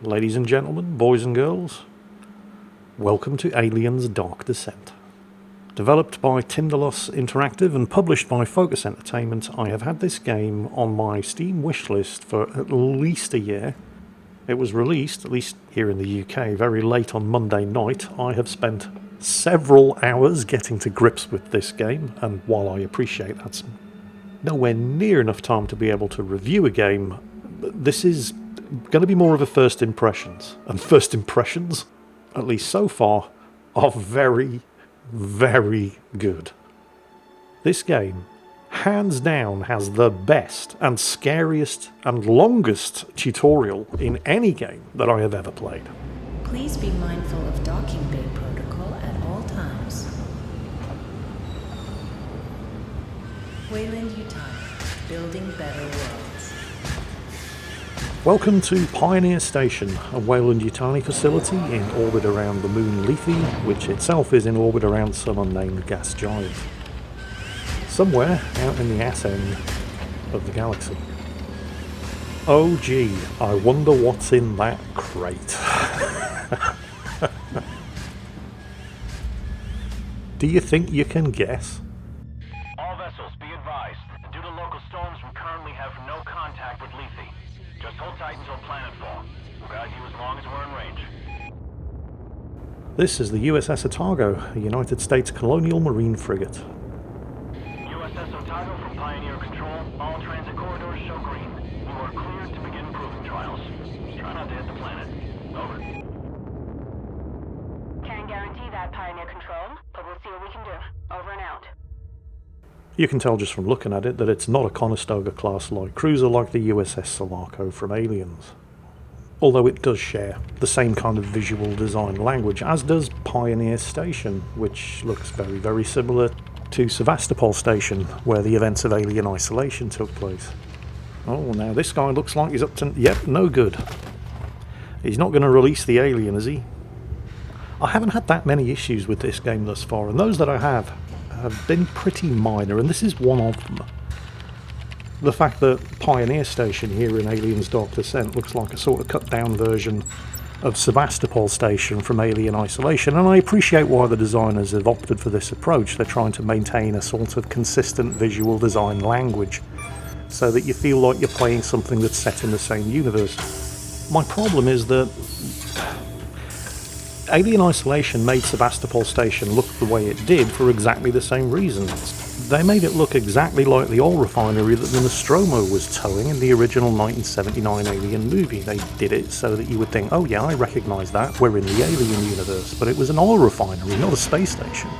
ladies and gentlemen, boys and girls, welcome to Aliens Dark Descent. Developed by Tinderloss Interactive and published by Focus Entertainment, I have had this game on my Steam wishlist for at least a year. It was released, at least here in the UK, very late on Monday night. I have spent several hours getting to grips with this game, and while I appreciate that's nowhere near enough time to be able to review a game, this is going to be more of a first impressions. And first impressions, at least so far, are very, very good. This game, hands down, has the best and scariest and longest tutorial in any game that I have ever played. Please be mindful of docking bay protocol at all times. Wayland-Yutani, building better worlds. Welcome to Pioneer Station, a Wayland-Yutani facility in orbit around the moon Lethe, which itself is in orbit around some unnamed gas giant. Somewhere out in the ass end of the galaxy. Oh gee, I wonder what's in that crate. Do you think you can guess? All vessels, be advised. Due to local storms, we currently have no contact with Lethe. Just hold tight until planetfall. We'll guide you as long as we're in range. This is the USS Otago, a United States colonial marine frigate. USS Otago from Pioneer Control. All transit corridors show green. You are cleared to begin proving trials. Try not to hit the planet. Over. Can't guarantee that, Pioneer Control, but we'll see what we can do. Over and out. You can tell just from looking at it that it's not a Conestoga-class light cruiser like the USS Sulaco from Aliens. Although it does share the same kind of visual design language, as does Pioneer Station, which looks very, very similar to Sevastopol Station, where the events of Alien Isolation took place. Oh, now this guy looks like he's up to... Yep, no good. He's not going to release the alien, is he? I haven't had that many issues with this game thus far, and those that I have been pretty minor, and this is one of them. The fact that Pioneer Station here in Aliens Dark Descent looks like a sort of cut-down version of Sevastopol Station from Alien Isolation, and I appreciate why the designers have opted for this approach. They're trying to maintain a sort of consistent visual design language, so that you feel like you're playing something that's set in the same universe. My problem is that Alien Isolation made Sevastopol Station look the way it did for exactly the same reasons. They made it look exactly like the oil refinery that the Nostromo was towing in the original 1979 Alien movie. They did it so that you would think, oh yeah, I recognise that, we're in the Alien universe, but it was an oil refinery, not a space station.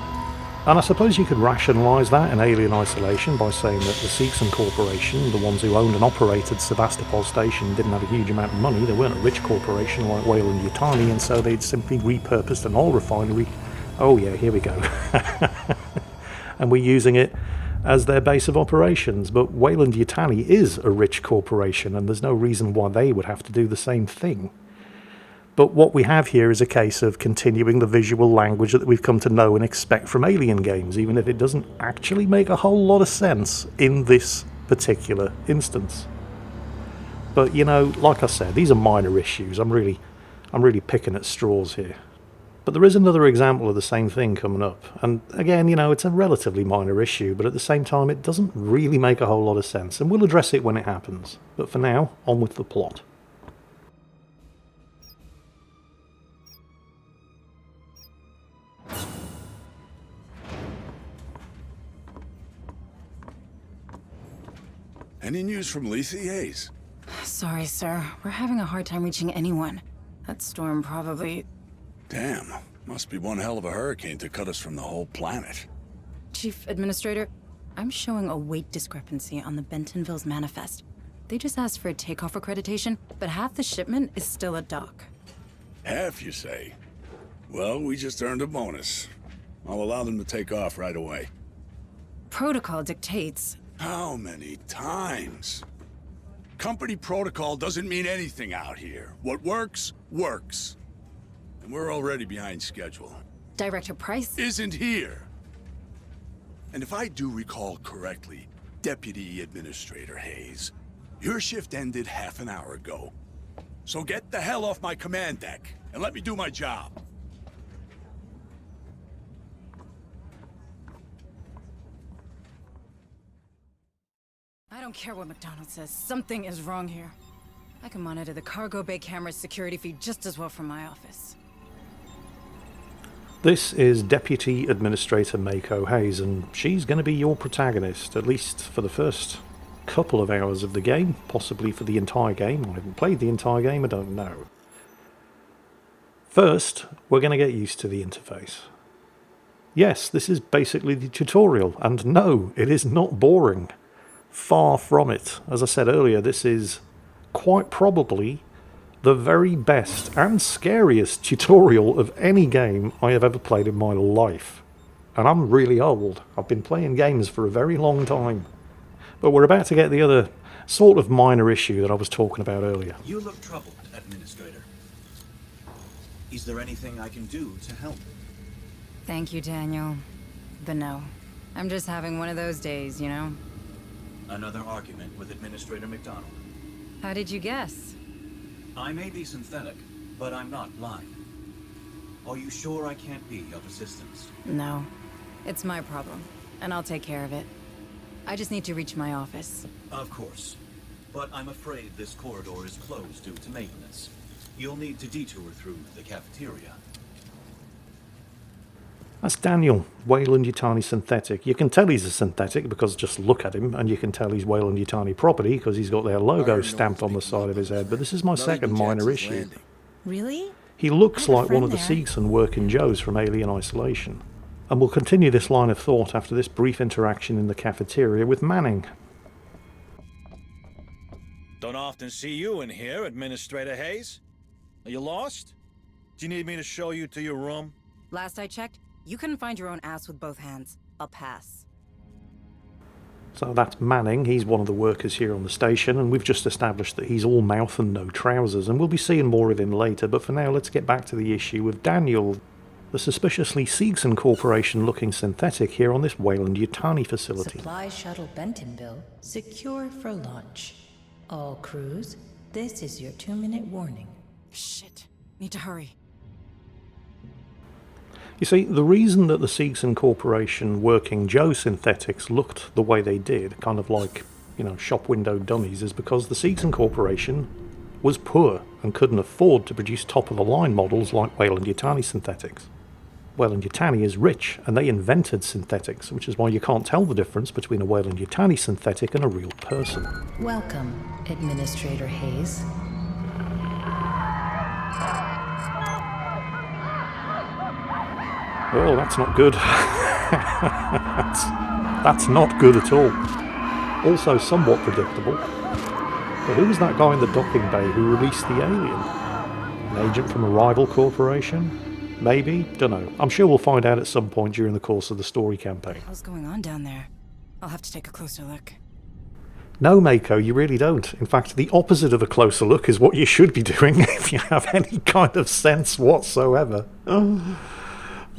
And I suppose you could rationalise that in Alien Isolation by saying that the Seegson Corporation, the ones who owned and operated Sevastopol Station, didn't have a huge amount of money. They weren't a rich corporation like Wayland-Yutani, and so they'd simply repurposed an oil refinery. Oh yeah, here we go. And we're using it as their base of operations. But Wayland-Yutani is a rich corporation, and there's no reason why they would have to do the same thing. But what we have here is a case of continuing the visual language that we've come to know and expect from Alien games, even if it doesn't actually make a whole lot of sense in this particular instance. But, you know, like I said, these are minor issues. I'm really picking at straws here. But there is another example of the same thing coming up. And again, you know, it's a relatively minor issue, but at the same time, it doesn't really make a whole lot of sense. And we'll address it when it happens. But for now, on with the plot. Any news from Lethe, Hayes? Sorry, sir. We're having a hard time reaching anyone. That storm probably... Damn. Must be one hell of a hurricane to cut us from the whole planet. Chief Administrator, I'm showing a weight discrepancy on the Bentonville's manifest. They just asked for a takeoff accreditation, but half the shipment is still at dock. Half, you say? Well, we just earned a bonus. I'll allow them to take off right away. Protocol dictates... How many times? Company protocol doesn't mean anything out here. What works, works. And we're already behind schedule. Director Price? Isn't here. And if I do recall correctly, Deputy Administrator Hayes, your shift ended half an hour ago. So get the hell off my command deck and let me do my job. I don't care what McDonald says. Something is wrong here. I can monitor the cargo bay camera's security feed just as well from my office. This is Deputy Administrator Mako Hayes, and she's going to be your protagonist, at least for the first couple of hours of the game, possibly for the entire game. I haven't played the entire game, I don't know. First, we're going to get used to the interface. Yes, this is basically the tutorial, and no, it is not boring. Far from it. As I said earlier, this is quite probably the very best and scariest tutorial of any game I have ever played in my life. And I'm really old. I've been playing games for a very long time. But we're about to get the other sort of minor issue that I was talking about earlier. You look troubled, Administrator. Is there anything I can do to help? Thank you, Daniel. But no. I'm just having one of those days, you know? Another argument with Administrator McDonald. How did you guess? I may be synthetic, but I'm not blind. Are you sure I can't be of assistance? No. It's my problem, and I'll take care of it. I just need to reach my office. Of course. But I'm afraid this corridor is closed due to maintenance. You'll need to detour through the cafeteria. That's Daniel, Weyland-Yutani synthetic. You can tell he's a synthetic because just look at him, and you can tell he's Weyland-Yutani property because he's got their logo stamped on the side of his head. But this is my second minor issue. Really? He looks I have a like one of the friend there. Seegson working Joes from Alien Isolation. And we'll continue this line of thought after this brief interaction in the cafeteria with Manning. Don't often see you in here, Administrator Hayes. Are you lost? Do you need me to show you to your room? Last I checked, you couldn't find your own ass with both hands. I'll pass. So that's Manning, he's one of the workers here on the station, and we've just established that he's all mouth and no trousers, and we'll be seeing more of him later, but for now let's get back to the issue with Daniel, the suspiciously Seegson Corporation looking synthetic here on this Weyland-Yutani facility. Supply shuttle Bentonville secure for launch. All crews, this is your 2-minute warning. Shit. Need to hurry. You see, the reason that the Seegson Corporation working Joe synthetics looked the way they did, kind of like, you know, shop window dummies, is because the Seegson Corporation was poor and couldn't afford to produce top-of-the-line models like Weyland-Yutani synthetics. Weyland-Yutani is rich, and they invented synthetics, which is why you can't tell the difference between a Weyland-Yutani synthetic and a real person. Welcome, Administrator Hayes. Oh, that's not good. that's not good at all. Also somewhat predictable. But who was that guy in the docking bay who released the alien? An agent from a rival corporation? Maybe? Dunno. I'm sure we'll find out at some point during the course of the story campaign. What's going on down there? I'll have to take a closer look. No, Mako, you really don't. In fact, the opposite of a closer look is what you should be doing if you have any kind of sense whatsoever.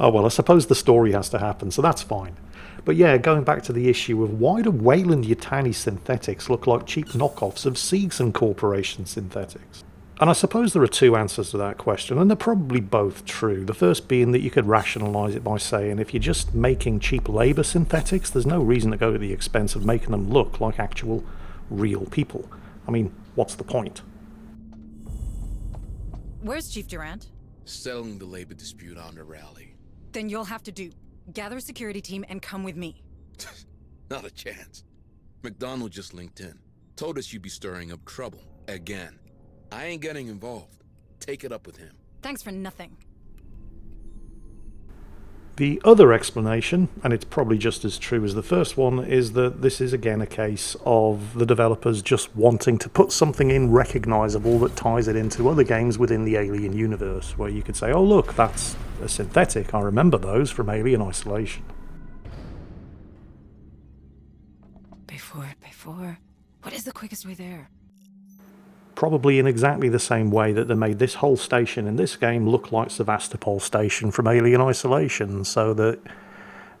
Oh well, I suppose the story has to happen, so that's fine. But yeah, going back to the issue of why do Weyland-Yutani synthetics look like cheap knockoffs of Seegson Corporation synthetics? And I suppose there are two answers to that question, and they're probably both true. The first being that you could rationalise it by saying if you're just making cheap labour synthetics, there's no reason to go to the expense of making them look like actual real people. I mean, what's the point? Where's Chief Durant? Settling the labor dispute on the rally. Then you'll have to gather a security team and come with me. Not a chance. McDonald just linked in. Told us you'd be stirring up trouble. Again. I ain't getting involved. Take it up with him. Thanks for nothing. The other explanation, and it's probably just as true as the first one, is that this is again a case of the developers just wanting to put something in recognisable that ties it into other games within the Alien universe, where you could say, oh look, that's a synthetic, I remember those from Alien Isolation. Before. What is the quickest way there? Probably in exactly the same way that they made this whole station in this game look like Sevastopol Station from Alien Isolation, so that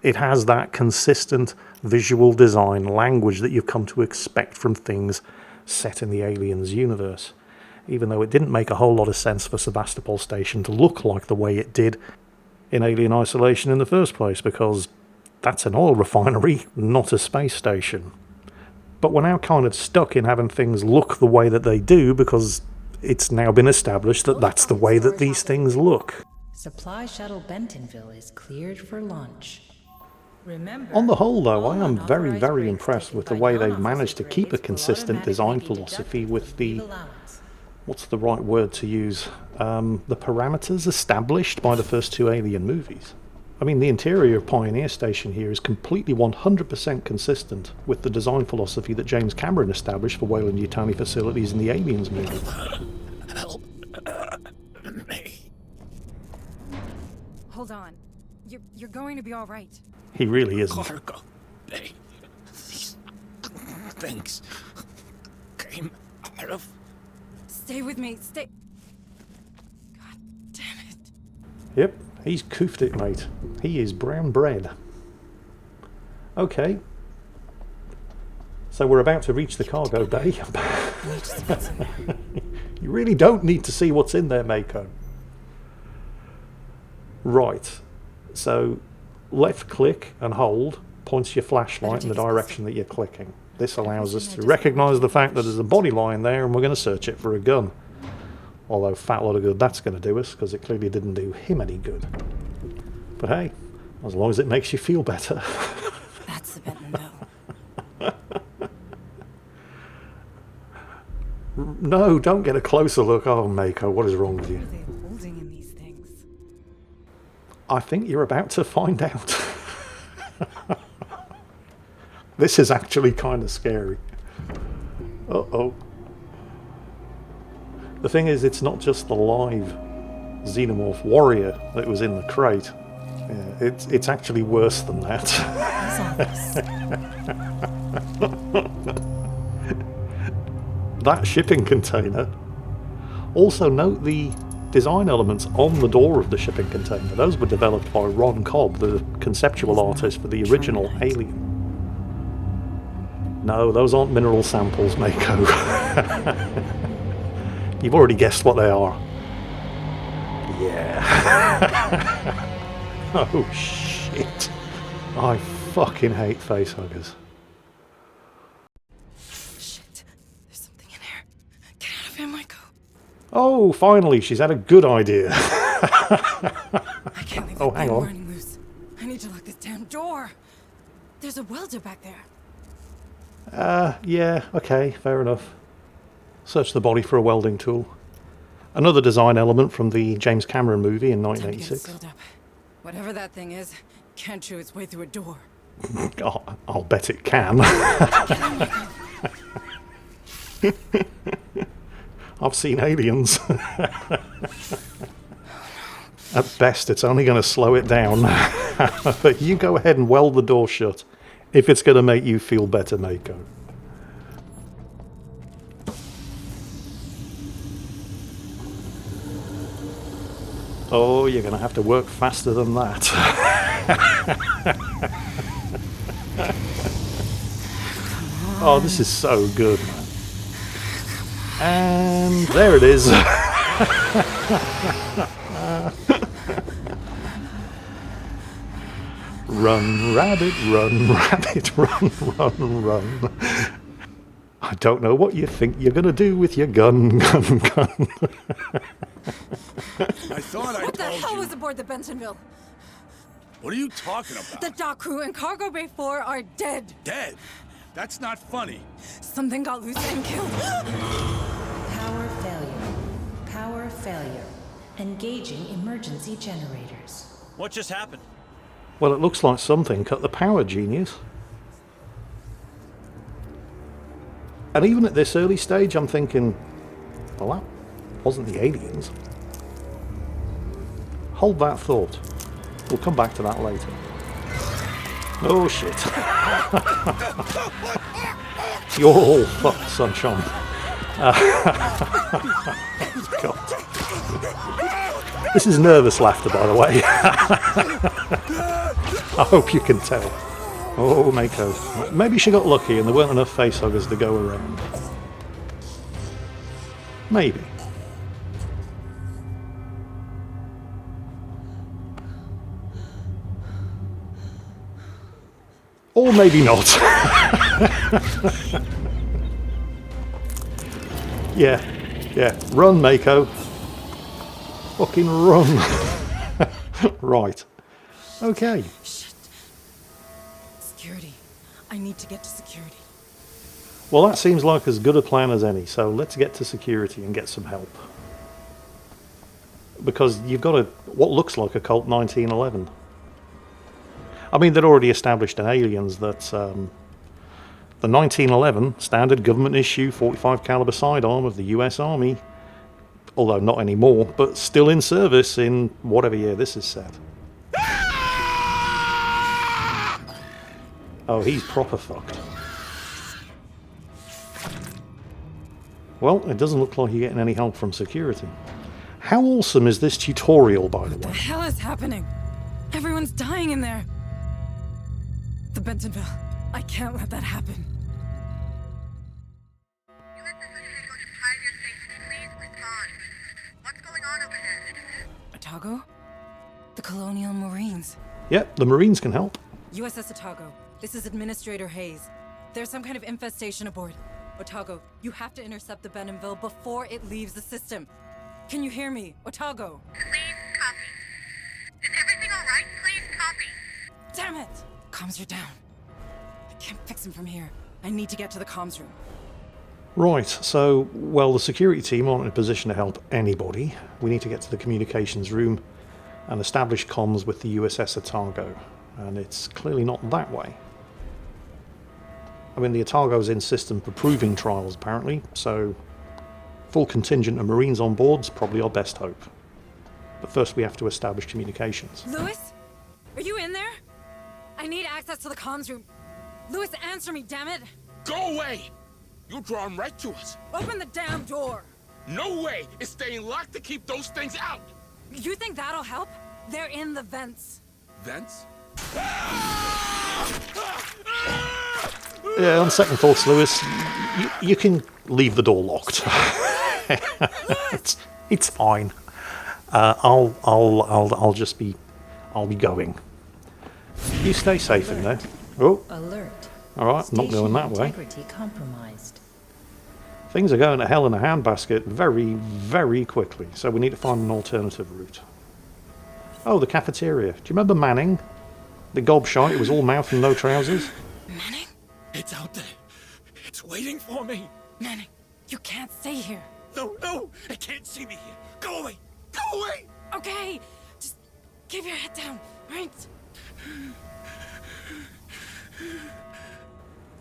it has that consistent visual design language that you've come to expect from things set in the Aliens universe. even though it didn't make a whole lot of sense for Sebastopol Station to look like the way it did in Alien Isolation in the first place, because that's an oil refinery, not a space station. But we're now kind of stuck in having things look the way that they do, because it's now been established that that's the way that these things look. Supply shuttle Bentonville is cleared for launch. Remember, On the whole, though, all I am very, unauthorized very breaks impressed taken with the by way they've non-officer managed to keep a grades will consistent automatically design be philosophy deducted with from the... leave allowance. What's the right word to use? The parameters established by the first two Alien movies. I mean, the interior of Pioneer Station here is completely 100% consistent with the design philosophy that James Cameron established for Weyland-Yutani facilities in the Aliens movie. Help me. Hold on. You're going to be all right. He really isn't. Cargo bay. These things came out of... Stay with me. Stay. God damn it. Yep, he's coofed it, mate. He is brown bread. Okay. So we're about to reach the cargo bay. You really don't need to see what's in there, Mako. Right. So left click and hold points your flashlight in the direction that you're clicking. This allows us to recognise the fact that there's a body lying there and we're going to search it for a gun. Although fat lot of good that's going to do us, because it clearly didn't do him any good. But hey, as long as it makes you feel better. That's the Bentonville. No, don't get a closer look. Oh, Mako, what is wrong with you? What are they holding in these things? I think you're about to find out. This is actually kind of scary. Uh-oh. The thing is, it's not just the live xenomorph warrior that was in the crate. Yeah, it's actually worse than that. That shipping container. Also note the design elements on the door of the shipping container. Those were developed by Ron Cobb, the conceptual artist for the original Alien. No, those aren't mineral samples, Mako. You've already guessed what they are. Yeah. Oh, shit. I fucking hate facehuggers. Shit. There's something in here. Get out of here, Michael. Oh, finally, she's had a good idea. I can't leave Oh, hang on. running loose. I need to lock this damn door. There's a welder back there. Yeah, okay, fair enough. Search the body for a welding tool. Another design element from the James Cameron movie in Time to get 1986. sealed up. Whatever that thing is, can't chew its way through a door. Oh, I'll bet it can. I've seen Aliens. At best, it's only going to slow it down. But you go ahead and weld the door shut if it's going to make you feel better, Mako. Oh, you're going to have to work faster than that. Oh, this is so good, man. And there it is. Run, rabbit, run, rabbit, run, run, run. I don't know what you think you're going to do with your gun. I thought I What the told hell you. was aboard the Bentonville? What are you talking about? The dock crew and Cargo Bay 4 are dead. Dead? That's not funny. Something got loose and killed. Power failure. Power failure. Engaging emergency generators. What just happened? Well, it looks like something cut the power, genius. And even at this early stage, I'm thinking, well, that wasn't the aliens. Hold that thought. We'll come back to that later. Oh, shit. You're all fucked, sunshine. God. This is nervous laughter, by the way. I hope you can tell. Oh, Mako. Maybe she got lucky and there weren't enough facehuggers to go around. Maybe. Or maybe not. Yeah. Run, Mako. Fucking run. Right. Okay. Shit. Security. I need to get to security. Well, that seems like as good a plan as any, so let's get to security and get some help. Because you've got what looks like a Colt 1911. I mean, they'd already established in Aliens that the 1911 standard government issue 45 caliber sidearm of the US Army, although not anymore, but still in service in whatever year this is set. Oh, he's proper fucked. Well, it doesn't look like you're getting any help from security. How awesome is this tutorial, by the way? What the hell is happening? Everyone's dying in there. The Bentonville. I can't let that happen. What's going on over there? Otago? The Colonial Marines. Yep, the Marines can help. USS Otago. This is Administrator Hayes. There's some kind of infestation aboard. Otago, you have to intercept the Bentonville before it leaves the system. Can you hear me? Otago? Please copy. Is everything alright? Please copy. Damn it! Comms are down. I can't fix him from here. I need to get to the comms room. Right, so, well, the security team aren't in a position to help anybody. We need to get to the communications room and establish comms with the USS Otago. And it's clearly not that way. I mean, the Otago's in system for proving trials, apparently, so full contingent of Marines on board's probably our best hope. But first we have to establish communications. Lewis? Are you in there? I need access to the comms room. Lewis, answer me, damn it! Go away! You draw them right to us. Open the damn door! No way! It's staying locked to keep those things out! You think that'll help? They're in the vents. Vents? Yeah, on second thoughts, Lewis, you can leave the door locked. it's fine. I'll just be going. You stay safe in there. Oh, Alert. all right, not going that way. Integrity compromised. Things are going to hell in a handbasket very, very quickly, so we need to find an alternative route. Oh, the cafeteria. Do you remember Manning? The gobshite, it was all mouth and no trousers. Manning? It's out there. It's waiting for me. Manning, you can't stay here. No, it can't see me here. Go away. Go away. Okay, just keep your head down, right?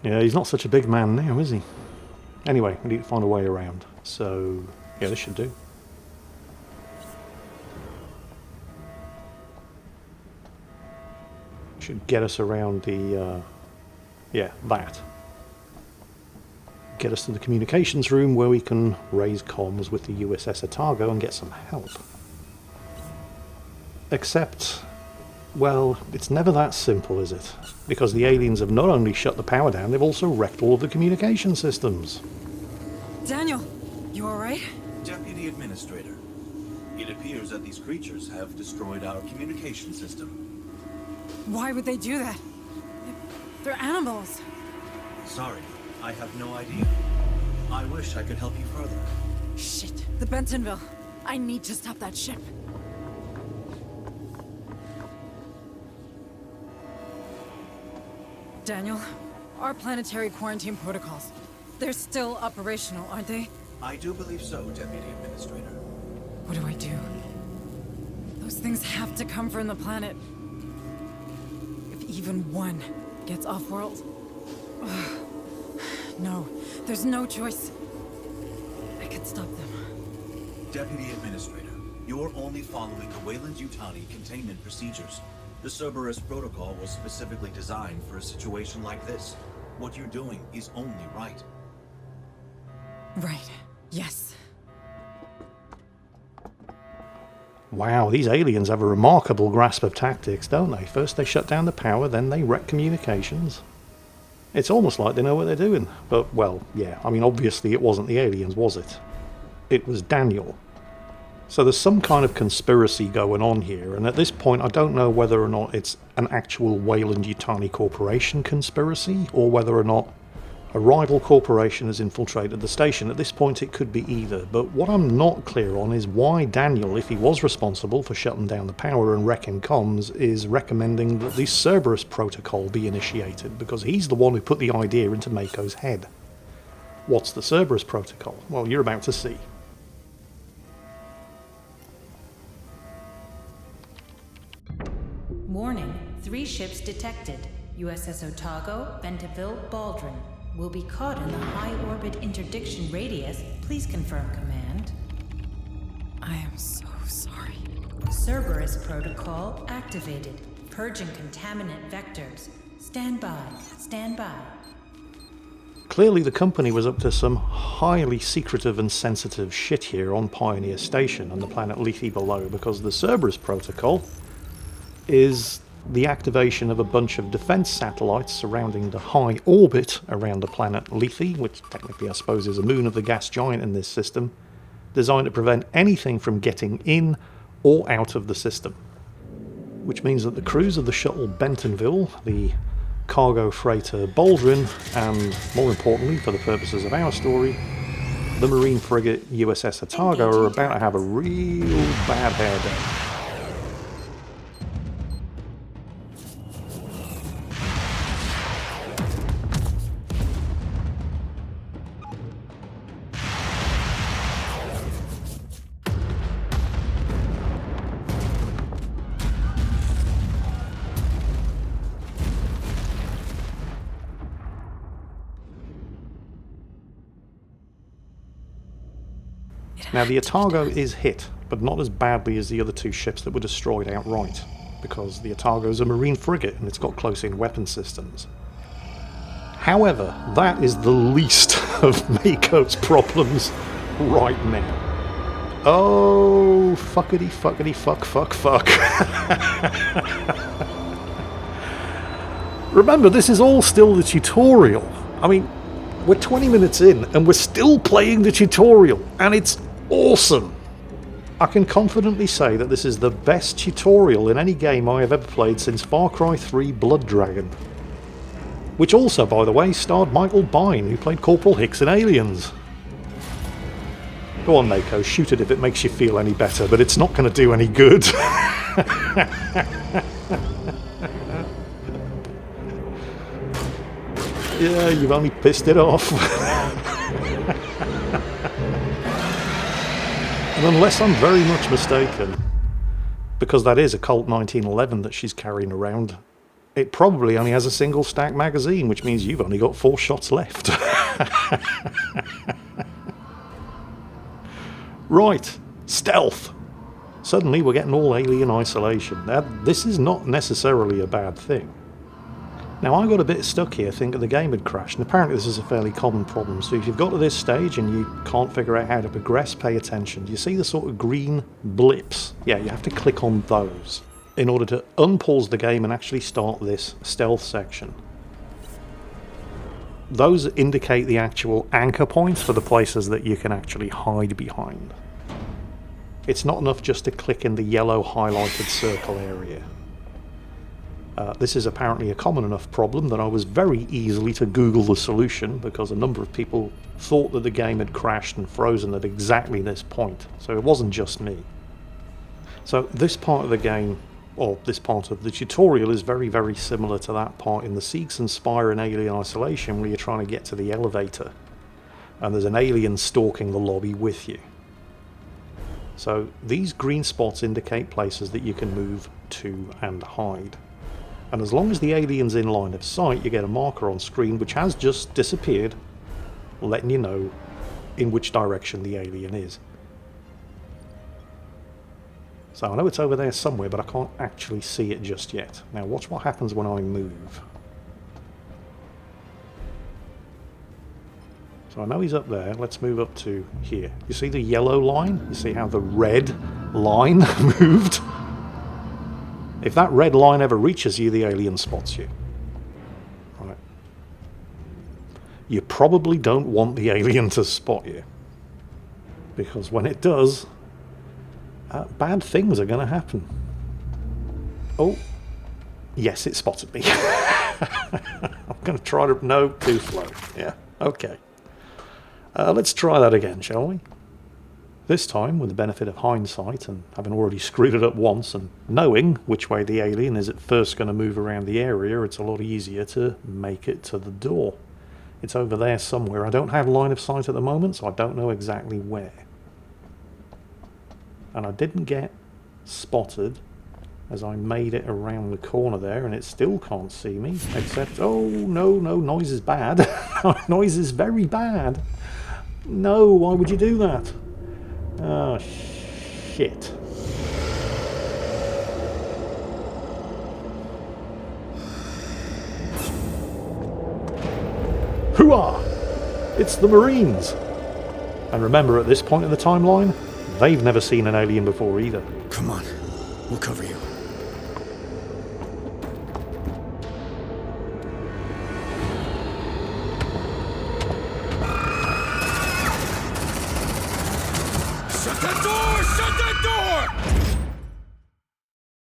Yeah, he's not such a big man now, is he? Anyway, we need to find a way around. So, yeah, this should do. Should get us around the, yeah, that. Get us to the communications room where we can raise comms with the USS Otago and get some help. Except, well, it's never that simple, is it? Because the aliens have not only shut the power down, they've also wrecked all of the communication systems. Daniel, you alright? Deputy Administrator, it appears that these creatures have destroyed our communication system. Why would they do that? They're animals. Sorry, I have no idea. I wish I could help you further. Shit, the Bentonville. I need to stop that ship. Daniel, our planetary quarantine protocols. They're still operational, aren't they? I do believe so, Deputy Administrator. What do I do? Those things have to come from the planet. If even one gets off-world... No, there's no choice. I can stop them. Deputy Administrator, you're only following the Weyland-Yutani containment procedures. The Cerberus protocol was specifically designed for a situation like this. What you're doing is only right. Right. Yes. Wow, these aliens have a remarkable grasp of tactics, don't they? First they shut down the power, then they wreck communications. It's almost like they know what they're doing. But, well, yeah, I mean, obviously it wasn't the aliens, was it? It was Daniel. So there's some kind of conspiracy going on here, and at this point I don't know whether or not it's an actual Weyland-Yutani Corporation conspiracy, or whether or not a rival corporation has infiltrated the station. At this point it could be either, but what I'm not clear on is why Daniel, if he was responsible for shutting down the power and wrecking comms, is recommending that the Cerberus protocol be initiated, because he's the one who put the idea into Mako's head. What's the Cerberus protocol? Well, you're about to see. Warning, 3 ships detected. USS Otago, Bentonville, Baldwin. Will be caught in the high orbit interdiction radius. Please confirm command. I am so sorry. Cerberus protocol activated. Purging contaminant vectors. Stand by. Stand by. Clearly the company was up to some highly secretive and sensitive shit here on Pioneer Station and the planet Lethe below, because the Cerberus protocol is the activation of a bunch of defense satellites surrounding the high orbit around the planet Lethe, which technically I suppose is a moon of the gas giant in this system, designed to prevent anything from getting in or out of the system. Which means that the crews of the shuttle Bentonville, the cargo freighter Baldwin, and more importantly for the purposes of our story, the marine frigate USS Otago are about to have a real bad hair day. Now the Otago is hit, but not as badly as the other 2 ships that were destroyed outright, because the Otago is a marine frigate and it's got close-in weapon systems. However, that is the least of Mako's problems right now. Oh, fuckity fuckity fuck fuck fuck. Remember, this is all still the tutorial. I mean, we're 20 minutes in and we're still playing the tutorial, and it's awesome. I can confidently say that this is the best tutorial in any game I have ever played since Far Cry 3 Blood Dragon. Which also, by the way, starred Michael Biehn, who played Corporal Hicks in Aliens. Go on, Mako, shoot it if it makes you feel any better, but it's not going to do any good. Yeah, you've only pissed it off. And unless I'm very much mistaken, because that is a Colt 1911 that she's carrying around, it probably only has a single stack magazine, which means you've only got 4 shots left. Right, stealth. Suddenly we're getting all alien isolation. Now, this is not necessarily a bad thing. Now, I got a bit stuck here thinking the game had crashed, and apparently this is a fairly common problem. So if you've got to this stage and you can't figure out how to progress, pay attention. You see the sort of green blips? Yeah, you have to click on those in order to unpause the game and actually start this stealth section. Those indicate the actual anchor points for the places that you can actually hide behind. It's not enough just to click in the yellow highlighted circle area. This is apparently a common enough problem that I was very easily to Google the solution, because a number of people thought that the game had crashed and frozen at exactly this point, so it wasn't just me. So this part of the game, or this part of the tutorial, is very, very similar to that part in the Seeks and Spire in Alien Isolation, where you're trying to get to the elevator and there's an alien stalking the lobby with you. So these green spots indicate places that you can move to and hide. And as long as the alien's in line of sight, you get a marker on screen which has just disappeared, letting you know in which direction the alien is. So I know it's over there somewhere, but I can't actually see it just yet. Now watch what happens when I move. So I know he's up there. Let's move up to here. You see the yellow line? You see how the red line moved? If that red line ever reaches you, the alien spots you. Right. You probably don't want the alien to spot you, because when it does, bad things are going to happen. Oh, yes, it spotted me. I'm going to try to... No, too slow. Yeah, okay. Let's try that again, shall we? This time, with the benefit of hindsight and having already screwed it up once and knowing which way the alien is at first going to move around the area, it's a lot easier to make it to the door. It's over there somewhere. I don't have line of sight at the moment, so I don't know exactly where. And I didn't get spotted as I made it around the corner there, and it still can't see me, except... Oh, no, noise is bad. Noise is very bad. No, why would you do that? Oh, shit. Hooah! It's the Marines! And remember, at this point in the timeline, they've never seen an alien before either. Come on, we'll cover you. Shut that door! Shut that door!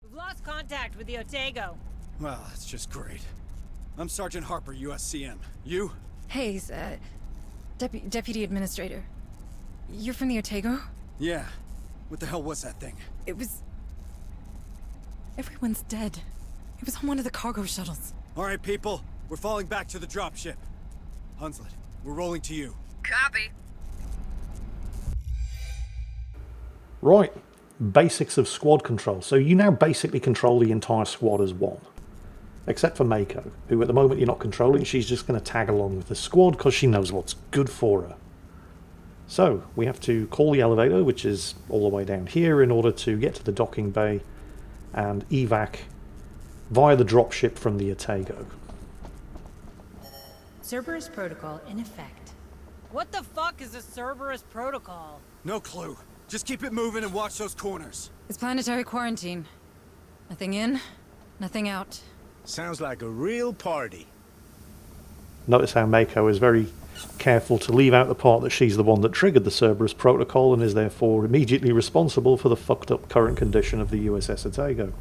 We've lost contact with the Otago. Well, that's just great. I'm Sergeant Harper, USCM. You? Hayes, Deputy Administrator. You're from the Otago? Yeah. What the hell was that thing? It was... Everyone's dead. It was on one of the cargo shuttles. All right, people. We're falling back to the dropship. Hunslet, we're rolling to you. Copy. Right. Basics of squad control. So you now basically control the entire squad as one. Except for Mako, who at the moment you're not controlling. She's just going to tag along with the squad because she knows what's good for her. So, we have to call the elevator, which is all the way down here, in order to get to the docking bay and evac via the dropship from the Otago. Cerberus protocol in effect. What the fuck is a Cerberus protocol? No clue. Just keep it moving and watch those corners. It's planetary quarantine. Nothing in, nothing out. Sounds like a real party. Notice how Mako is very careful to leave out the part that she's the one that triggered the Cerberus protocol and is therefore immediately responsible for the fucked up current condition of the USS Otago.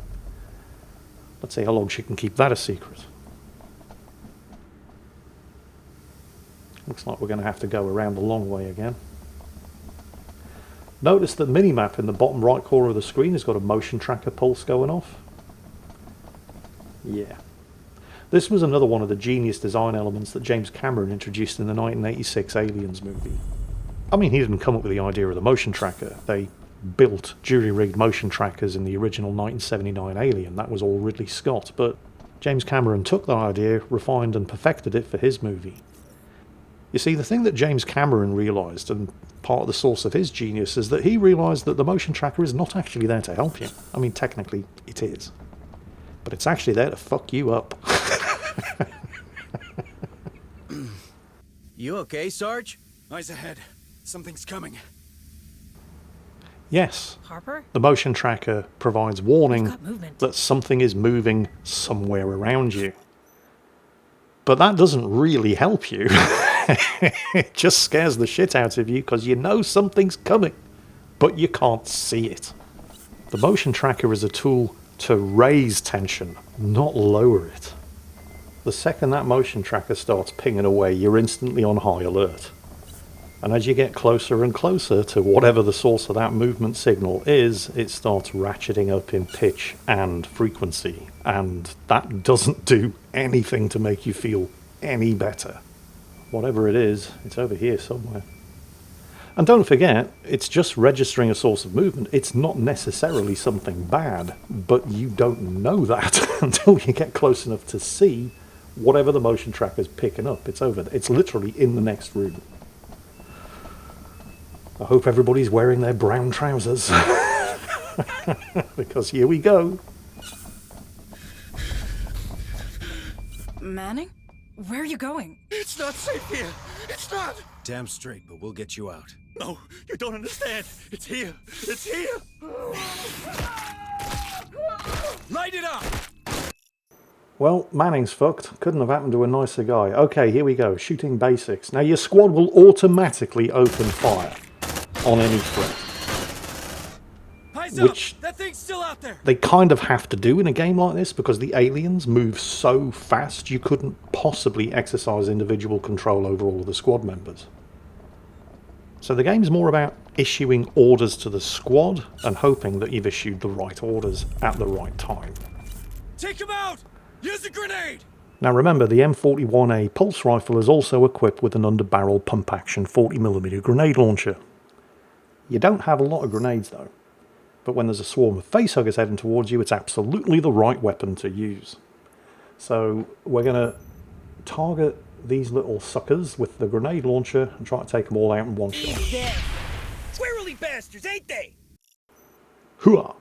Let's see how long she can keep that a secret. Looks like we're going to have to go around the long way again. Notice the minimap in the bottom right corner of the screen has got a motion tracker pulse going off. Yeah. This was another one of the genius design elements that James Cameron introduced in the 1986 Aliens movie. I mean, he didn't come up with the idea of the motion tracker. They built jury-rigged motion trackers in the original 1979 Alien. That was all Ridley Scott, but James Cameron took that idea, refined and perfected it for his movie. You see, the thing that James Cameron realised, and part of the source of his genius, is that he realised that the motion tracker is not actually there to help you. I mean, technically, it is. But it's actually there to fuck you up. You okay, Sarge? Eyes ahead. Something's coming. Yes. Harper? The motion tracker provides warning We've got movement. that something is moving somewhere around you. But that doesn't really help you. It just scares the shit out of you because you know something's coming, but you can't see it. The motion tracker is a tool to raise tension, not lower it. The second that motion tracker starts pinging away, you're instantly on high alert. And as you get closer and closer to whatever the source of that movement signal is, it starts ratcheting up in pitch and frequency. And that doesn't do anything to make you feel any better. Whatever it is, it's over here somewhere. And don't forget, it's just registering a source of movement. It's not necessarily something bad, but you don't know that until you get close enough to see whatever the motion tracker's picking up. It's over there. It's literally in the next room. I hope everybody's wearing their brown trousers. Because here we go. Manning? Where are you going? It's not safe here. It's not. Damn straight, but we'll get you out. No, you don't understand. It's here. It's here. Light it up! Well, Manning's fucked. Couldn't have happened to a nicer guy. Okay, here we go. Shooting basics. Now, your squad will automatically open fire on any threat. which That thing's still out there. they kind of have to do in a game like this because the aliens move so fast you couldn't possibly exercise individual control over all of the squad members. So the game's more about issuing orders to the squad and hoping that you've issued the right orders at the right time. Take him out! Use a grenade! Now remember, the M41A pulse rifle is also equipped with an under-barrel pump-action 40mm grenade launcher. You don't have a lot of grenades though, but when there's a swarm of facehuggers heading towards you, it's absolutely the right weapon to use. So we're going to target these little suckers with the grenade launcher and try to take them all out in one shot. Squirrely bastards, ain't they? Hooah!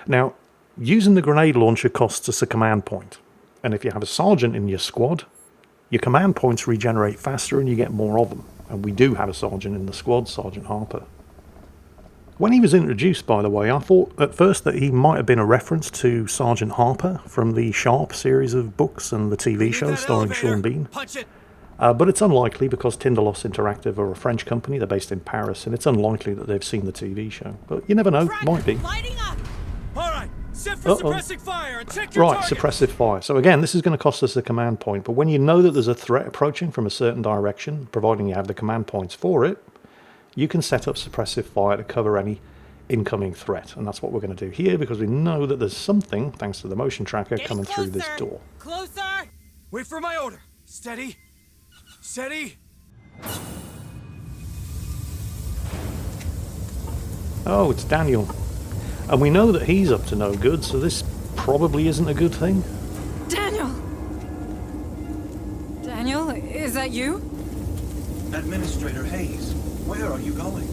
Now, using the grenade launcher costs us a command point, and if you have a sergeant in your squad, your command points regenerate faster and you get more of them. And we do have a sergeant in the squad, Sergeant Harper. When he was introduced, by the way, I thought at first that he might have been a reference to Sergeant Harper from the Sharp series of books and the TV show starring Sean Bean. But it's unlikely because Tindalos Interactive are a French company, they're based in Paris, and it's unlikely that they've seen the TV show. But you never know, might be. Alright, set for suppressing fire and check your Right, target. suppressive fire. So again, this is going to cost us a command point, but when you know that there's a threat approaching from a certain direction, providing you have the command points for it, you can set up suppressive fire to cover any incoming threat. And that's what we're going to do here, because we know that there's something, thanks to the motion tracker, coming through this door. Closer! Wait for my order. Steady. Steady. Oh, it's Daniel. And we know that he's up to no good, so this probably isn't a good thing. Daniel! Daniel, is that you? Administrator Hayes, where are you going?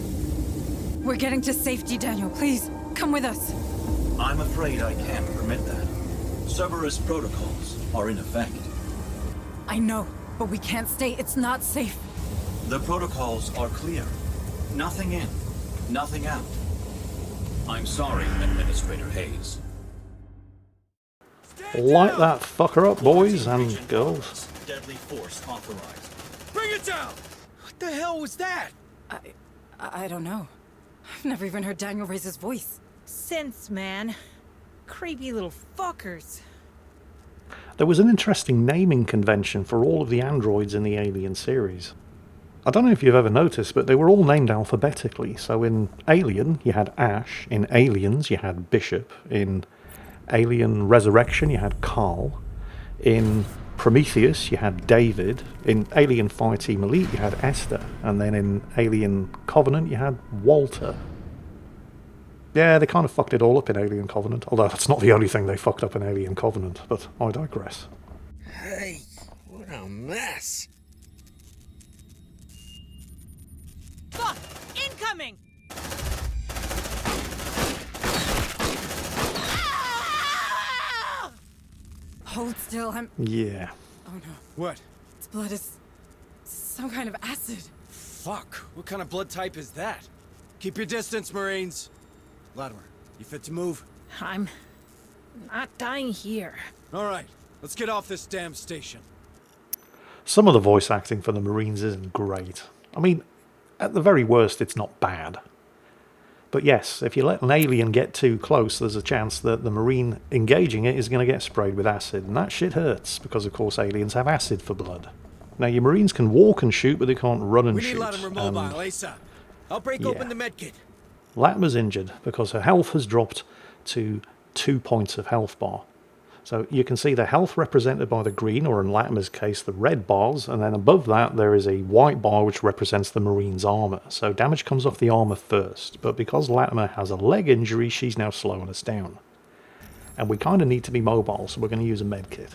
We're getting to safety, Daniel. Please, come with us. I'm afraid I can't permit that. Cerberus protocols are in effect. I know, but we can't stay. It's not safe. The protocols are clear. Nothing in, nothing out. I'm sorry, Administrator Hayes. Light that fucker up, boys and girls. Deadly force authorized. Bring it down! What the hell was that? I don't know. I've never even heard Daniel raise his voice. Synths, man. Creepy little fuckers. There was an interesting naming convention for all of the androids in the Alien series. I don't know if you've ever noticed, but they were all named alphabetically. So in Alien, you had Ash. In Aliens, you had Bishop. In Alien Resurrection, you had Carl. In Prometheus, you had David. In Alien Fireteam Elite, you had Esther. And then in Alien Covenant, you had Walter. Yeah, they kind of fucked it all up in Alien Covenant. Although that's not the only thing they fucked up in Alien Covenant, but I digress. Hey, what a mess. Fuck! Incoming! Hold still, I'm... Yeah. Oh no. What? Its blood is... some kind of acid. Fuck. What kind of blood type is that? Keep your distance, Marines. Latimer, you fit to move? I'm not dying here. Alright, let's get off this damn station. Some of the voice acting for the Marines isn't great. I mean, at the very worst, it's not bad. But yes, if you let an alien get too close, there's a chance that the Marine engaging it is going to get sprayed with acid. And that shit hurts, because of course aliens have acid for blood. Now, your Marines can walk and shoot, but they can't run and We shoot. need Latimer mobile, ASAP. I'll break open the medkit. Latimer's injured because her health has dropped to 2 points of health bar. So you can see the health represented by the green, or in Latimer's case, the red bars, and then above that there is a white bar which represents the Marine's armor. So damage comes off the armor first, but because Latimer has a leg injury, she's now slowing us down. And we kind of need to be mobile, so we're going to use a med kit.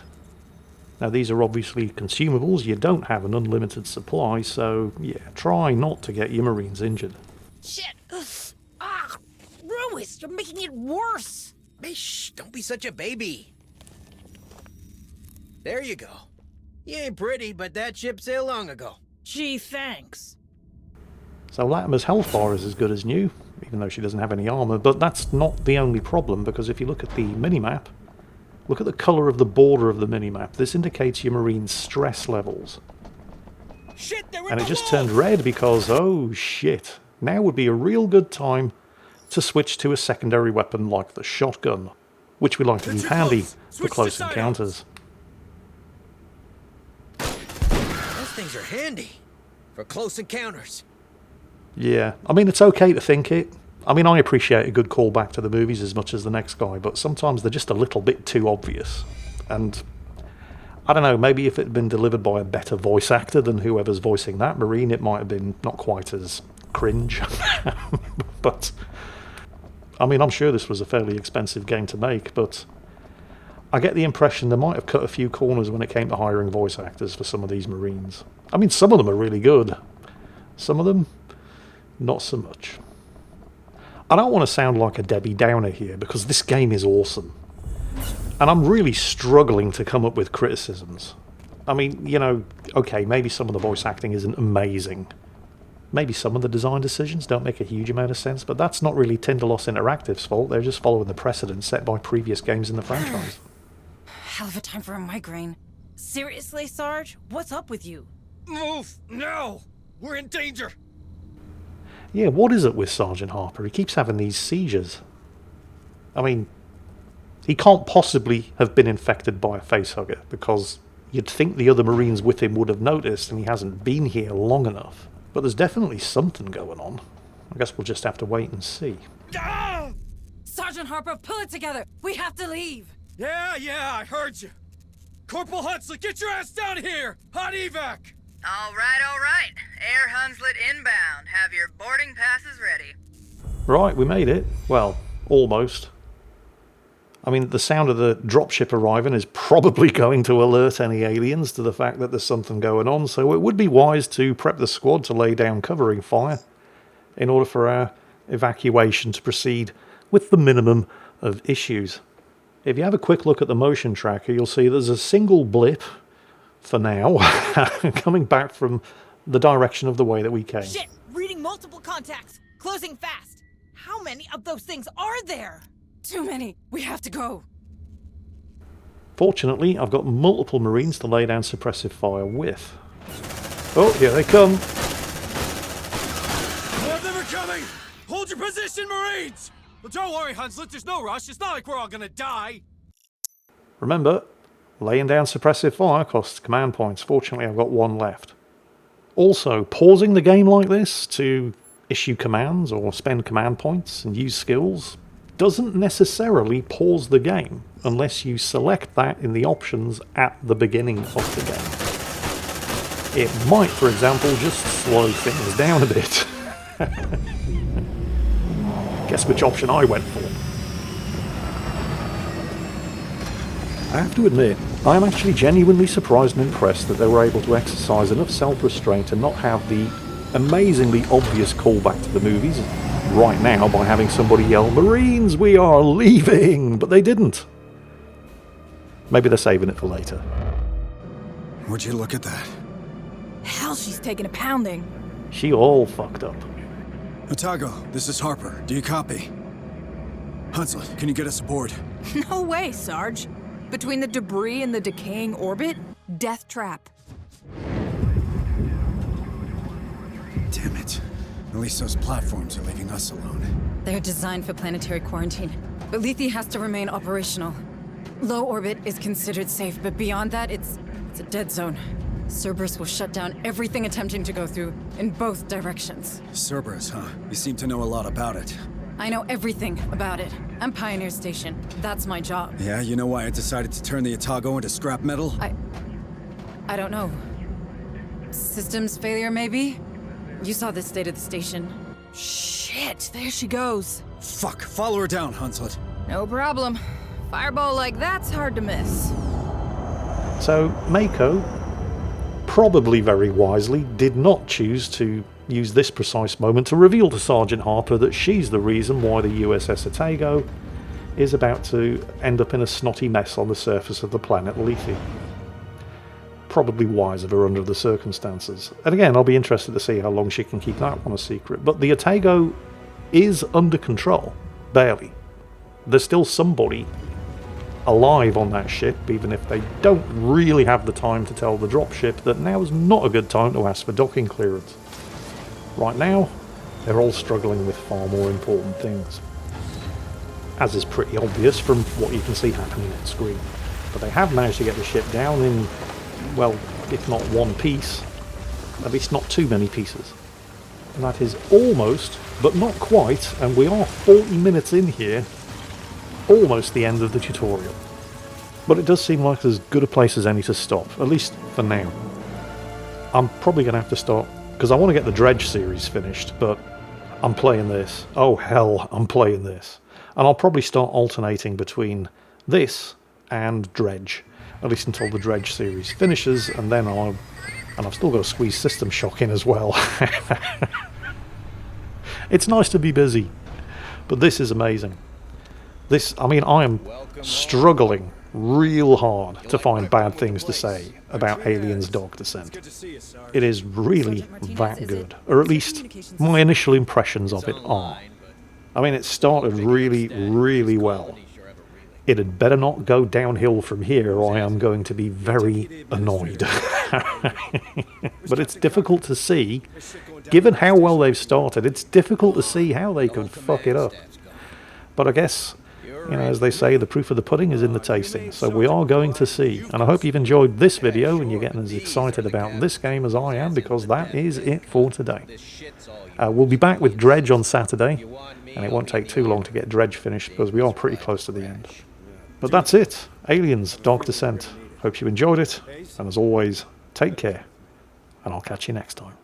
Now these are obviously consumables, you don't have an unlimited supply, so yeah, try not to get your Marines injured. Shit! Ah! Ruiz, you're making it worse! Hey, shh, don't be such a baby. There you go. You ain't pretty, but that ship sailed long ago. Gee, thanks. So Latimer's health bar is as good as new, even though she doesn't have any armor, but that's not the only problem, because if you look at the minimap, look at the color of the border of the minimap. This indicates your Marine's stress levels. Shit, they're in And the it just wall! turned red because, oh shit, now would be a real good time to switch to a secondary weapon like the shotgun, which we like to keep handy for close encounters. Those things are handy for close encounters. Yeah, I mean, it's okay to think it. I mean, I appreciate a good callback to the movies as much as the next guy, but sometimes they're just a little bit too obvious. And I don't know, maybe if it had been delivered by a better voice actor than whoever's voicing that Marine, it might have been not quite as cringe. But, I mean, I'm sure this was a fairly expensive game to make, but I get the impression they might have cut a few corners when it came to hiring voice actors for some of these Marines. I mean, some of them are really good. Some of them, not so much. I don't want to sound like a Debbie Downer here, because this game is awesome. And I'm really struggling to come up with criticisms. I mean, you know, okay, maybe some of the voice acting isn't amazing. Maybe some of the design decisions don't make a huge amount of sense, but that's not really Tinderloss Interactive's fault. They're just following the precedent set by previous games in the franchise. Hell of a time for a migraine. Seriously, Sarge? What's up with you? Move! No! We're in danger! Yeah, what is it with Sergeant Harper? He keeps having these seizures. I mean, he can't possibly have been infected by a facehugger, because you'd think the other Marines with him would have noticed, and he hasn't been here long enough. But there's definitely something going on. I guess we'll just have to wait and see. Ah! Sergeant Harper, pull it together! We have to leave! Yeah, I heard you. Corporal Hunslet, get your ass down here! Hot evac! All right. Air Hunslet inbound. Have your boarding passes ready. Right, we made it. Well, almost. I mean, the sound of the dropship arriving is probably going to alert any aliens to the fact that there's something going on, so it would be wise to prep the squad to lay down covering fire in order for our evacuation to proceed with the minimum of issues. If you have a quick look at the motion tracker, you'll see there's a single blip, for now, coming back from the direction of the way that we came. Shit! Reading multiple contacts! Closing fast! How many of those things are there? Too many! We have to go! Fortunately, I've got multiple Marines to lay down suppressive fire with. Oh, here they come! More of them are coming! Hold your position, Marines! Well, don't worry, Hunslet, there's no rush. It's not like we're all gonna die. Remember, laying down suppressive fire costs command points. Fortunately, I've got one left. Also, pausing the game like this to issue commands or spend command points and use skills doesn't necessarily pause the game unless you select that in the options at the beginning of the game. It might, for example, just slow things down a bit. Guess which option I went for. I have to admit, I am actually genuinely surprised and impressed that they were able to exercise enough self-restraint and not have the amazingly obvious callback to the movies right now by having somebody yell, "Marines, we are leaving!" But they didn't. Maybe they're saving it for later. Would you look at that? Hell, she's taking a pounding. She all fucked up. Otago, this is Harper. Do you copy? Hunslet, can you get us aboard? No way, Sarge. Between the debris and the decaying orbit, death trap. Damn it. At least those platforms are leaving us alone. They're designed for planetary quarantine, but Lethe has to remain operational. Low orbit is considered safe, but beyond that, it's a dead zone. Cerberus will shut down everything attempting to go through, in both directions. Cerberus, huh? You seem to know a lot about it. I know everything about it. I'm Pioneer Station. That's my job. Yeah, you know why I decided to turn the Otago into scrap metal? I don't know. Systems failure, maybe? You saw the state of the station. Shit, there she goes. Fuck, follow her down, Hunslet. No problem. Fireball like that's hard to miss. So, Mako, probably very wisely, did not choose to use this precise moment to reveal to Sergeant Harper that she's the reason why the USS Otago is about to end up in a snotty mess on the surface of the planet Lethe. Probably wise of her under the circumstances. And again, I'll be interested to see how long she can keep that one a secret. But the Otago is under control. Barely. There's still somebody alive on that ship, even if they don't really have the time to tell the dropship that now is not a good time to ask for docking clearance. Right now, They're all struggling with far more important things, as is pretty obvious from what you can see happening on screen. But they have managed to get the ship down in, well, if not one piece, at least not too many pieces. And that is almost, but not quite, and we are 40 minutes in here, almost the end of the tutorial. But it does seem like as good a place as any to stop, at least for now. I'm probably going to have to start, because I want to get the Dredge series finished, but I'm playing this. Oh hell, I'm playing this. And I'll probably start alternating between this and Dredge, at least until the Dredge series finishes, and then I've still got to squeeze System Shock in as well. It's nice to be busy, but this is amazing. I mean, I am struggling real hard to find bad things to say about Aliens Dark Descent. It is really that good, or at least my initial impressions of it are. I mean, it started really, really well. It had better not go downhill from here, or I am going to be very annoyed. But it's difficult to see, given how well they've started, it's difficult to see how they could fuck it up. But I guess, you know, as they say, the proof of the pudding is in the tasting, so we are going to see. And I hope you've enjoyed this video and you're getting as excited about this game as I am, because that is it for today. We'll be back with Dredge on Saturday, and it won't take too long to get Dredge finished, because we are pretty close to the end. But that's it. Aliens Dark Descent. Hope you enjoyed it, and as always, take care, and I'll catch you next time.